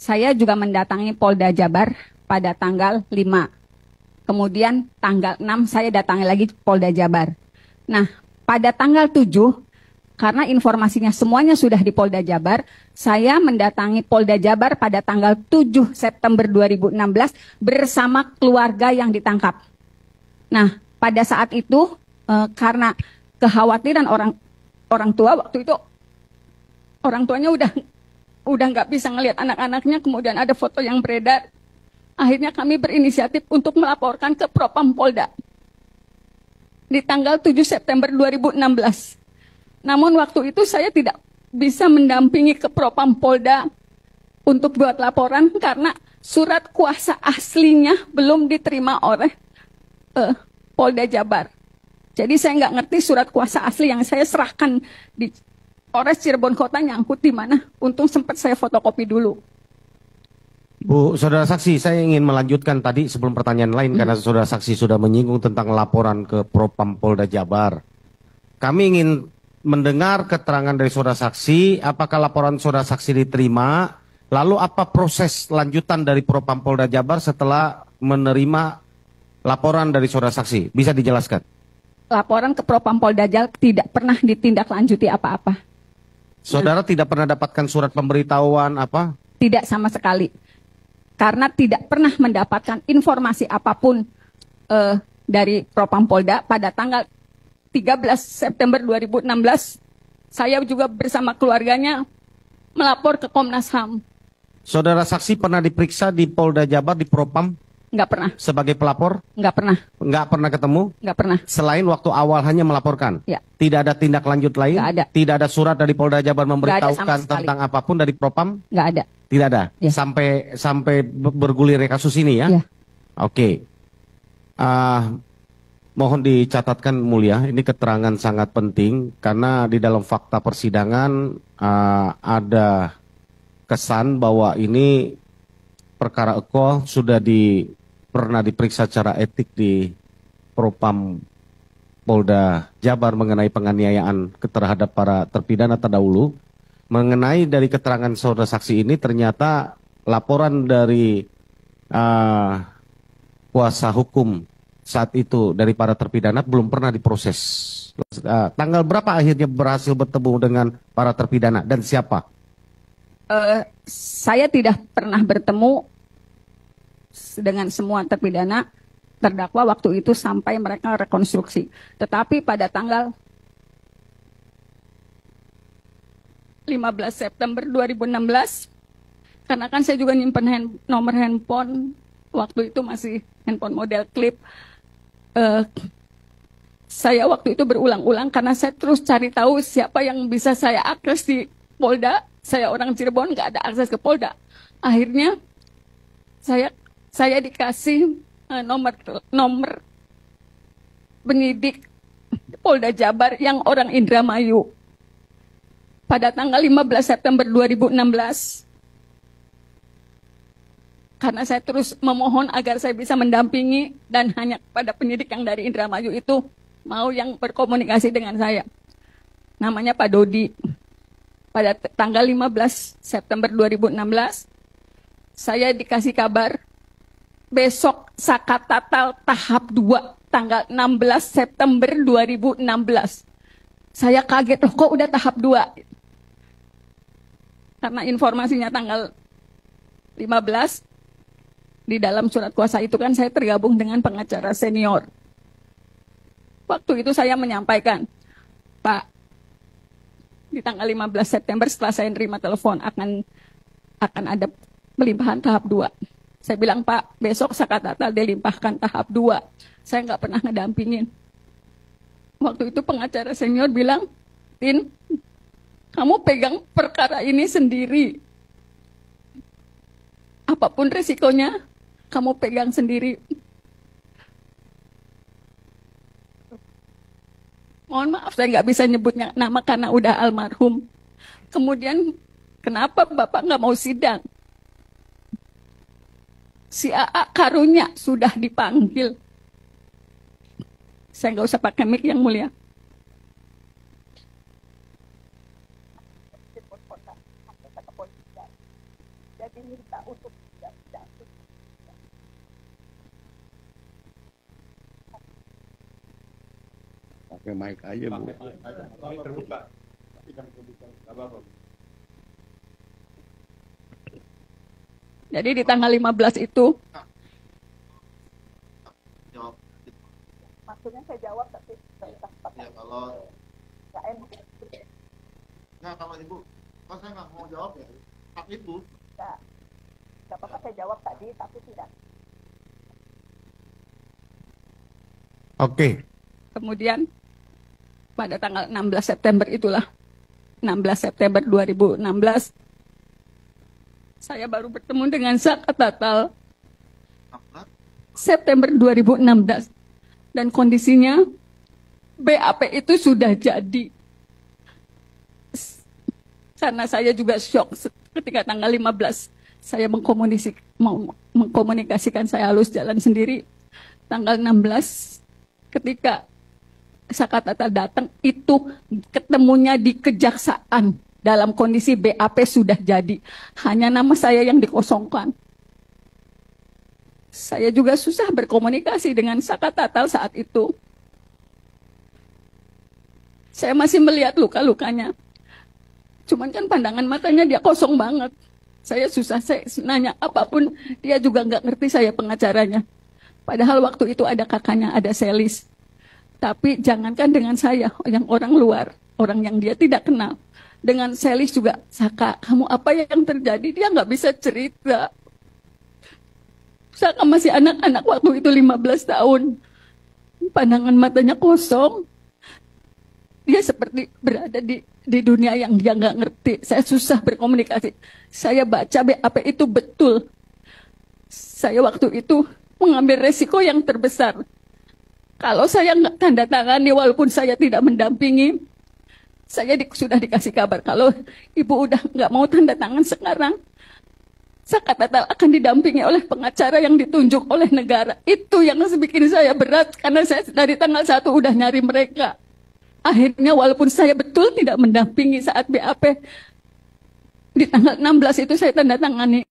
saya juga mendatangi Polda Jabar pada tanggal 5. Kemudian tanggal 6 saya datangi lagi Polda Jabar. Nah, pada tanggal 7, karena informasinya semuanya sudah di Polda Jabar, saya mendatangi Polda Jabar pada tanggal 7 September 2016 bersama keluarga yang ditangkap. Nah, pada saat itu karena kekhawatiran orang tua waktu itu, orang tuanya udah nggak bisa ngelihat anak-anaknya, kemudian ada foto yang beredar. Akhirnya kami berinisiatif untuk melaporkan ke Propam Polda di tanggal 7 September 2016. Namun waktu itu saya tidak bisa mendampingi ke Propam Polda untuk buat laporan karena surat kuasa aslinya belum diterima oleh Polda Jabar. Jadi saya nggak ngerti surat kuasa asli yang saya serahkan di Polres Cirebon Kota nyangkut di mana. Untung sempat saya fotokopi dulu. Bu, saudara saksi, saya ingin melanjutkan tadi sebelum pertanyaan lain karena saudara saksi sudah menyinggung tentang laporan ke Propam Polda Jabar. Kami ingin mendengar keterangan dari saudara saksi, apakah laporan saudara saksi diterima, lalu apa proses lanjutan dari Propam Polda Jabar setelah menerima laporan dari saudara saksi? Bisa dijelaskan? Laporan ke Propam Polda Jabar tidak pernah ditindaklanjuti apa-apa. Saudara tidak pernah dapatkan surat pemberitahuan apa? Tidak sama sekali. Karena tidak pernah mendapatkan informasi apapun dari Propam Polda pada tanggal 13 September 2016. Saya juga bersama keluarganya melapor ke Komnas HAM. Saudara saksi pernah diperiksa di Polda Jabar, di Propam? Nggak pernah. Sebagai pelapor? Nggak pernah. Nggak pernah ketemu? Nggak pernah. Selain waktu awal hanya melaporkan? Ya. Tidak ada tindak lanjut lain? Nggak ada. Tidak ada surat dari Polda Jabar Nggak ada sama memberitahukan sekali. tentang apapun dari Propam? Nggak ada. Tidak ada? Ya. Sampai bergulirnya kasus ini ya? Ya. Oke. Mohon dicatatkan mulia, ini keterangan sangat penting karena di dalam fakta persidangan ada kesan bahwa ini perkara Eko sudah pernah diperiksa secara etik di Propam Polda Jabar mengenai penganiayaan terhadap para terpidana terdahulu. Mengenai dari keterangan saudara saksi ini ternyata laporan dari kuasa hukum saat itu dari para terpidana belum pernah diproses. Tanggal berapa akhirnya berhasil bertemu dengan para terpidana dan siapa? Saya tidak pernah bertemu dengan semua terpidana terdakwa waktu itu sampai mereka rekonstruksi. Tetapi pada tanggal 15 September 2016, karena kan saya juga nyimpen nomor handphone, waktu itu masih handphone model klip. Saya waktu itu berulang-ulang karena saya terus cari tahu siapa yang bisa saya akses di Polda. Saya orang Cirebon, nggak ada akses ke Polda. Akhirnya saya dikasih nomor penyidik Polda Jabar yang orang Indramayu pada tanggal 15 September 2016. Karena saya terus memohon agar saya bisa mendampingi dan hanya pada penyidik yang dari Indramayu itu mau yang berkomunikasi dengan saya. Namanya Pak Dodi. Pada tanggal 15 September 2016, saya dikasih kabar besok Sakatatal tahap 2 tanggal 16 September 2016. Saya kaget, loh kok udah tahap 2? Karena informasinya tanggal 15, di dalam surat kuasa itu kan saya tergabung dengan pengacara senior. Waktu itu saya menyampaikan, Pak, di tanggal 15 September setelah saya nerima telepon akan ada pelimpahan tahap 2. Saya bilang, Pak, besok Sakatatal dilimpahkan tahap 2. Saya nggak pernah ngedampingin. Waktu itu pengacara senior bilang, Tin, kamu pegang perkara ini sendiri. Apapun risikonya, kamu pegang sendiri. Mohon maaf, saya nggak bisa nyebutnya nama karena udah almarhum. Kemudian, kenapa Bapak nggak mau sidang? Si AA karunya sudah dipanggil. Saya nggak usah pakai mic yang mulia. Jadi minta untuk tidak jatuh. Pakai mic aja, Bu. Terbuka. Jadi di tanggal 15 itu. Maksudnya saya jawab tapi Ya kalau nggak kalau ibu, kalau saya nggak mau jawab ya, hak itu. Nggak apa-apa saya jawab tadi tapi tidak. Oke. Kemudian pada tanggal 16 September itulah, 16 September 2016, saya baru bertemu dengan Zakat Tatal. September 2016. Dan kondisinya BAP itu sudah jadi. Karena saya juga shock ketika tanggal 15 saya mengkomunikasikan, saya halus jalan sendiri. Tanggal 16 ketika Zakat Tatal datang itu ketemunya di kejaksaan dalam kondisi BAP sudah jadi. Hanya nama saya yang dikosongkan. Saya juga susah berkomunikasi dengan Zakat Tatal saat itu. Saya masih melihat luka-lukanya. Cuman kan pandangan matanya dia kosong banget. Saya susah, saya nanya apapun, dia juga nggak ngerti saya pengacaranya. Padahal waktu itu ada kakaknya, ada Selis. Tapi jangankan dengan saya, yang orang luar, orang yang dia tidak kenal. Dengan Selis juga, Saka, kamu apa yang terjadi? Dia nggak bisa cerita. Saka masih anak-anak waktu itu 15 tahun. Pandangan matanya kosong. Dia seperti berada di dunia yang dia nggak ngerti. Saya susah berkomunikasi. Saya baca BAP itu betul. Saya waktu itu mengambil resiko yang terbesar. Kalau saya nggak tanda tangani walaupun saya tidak mendampingi, saya sudah dikasih kabar kalau ibu udah nggak mau tanda tangan sekarang, Zakat Tatal akan didampingi oleh pengacara yang ditunjuk oleh negara. Itu yang bikin saya berat karena saya dari tanggal 1 udah nyari mereka. Akhirnya walaupun saya betul tidak mendampingi saat BAP, di tanggal 16 itu saya tanda tangani.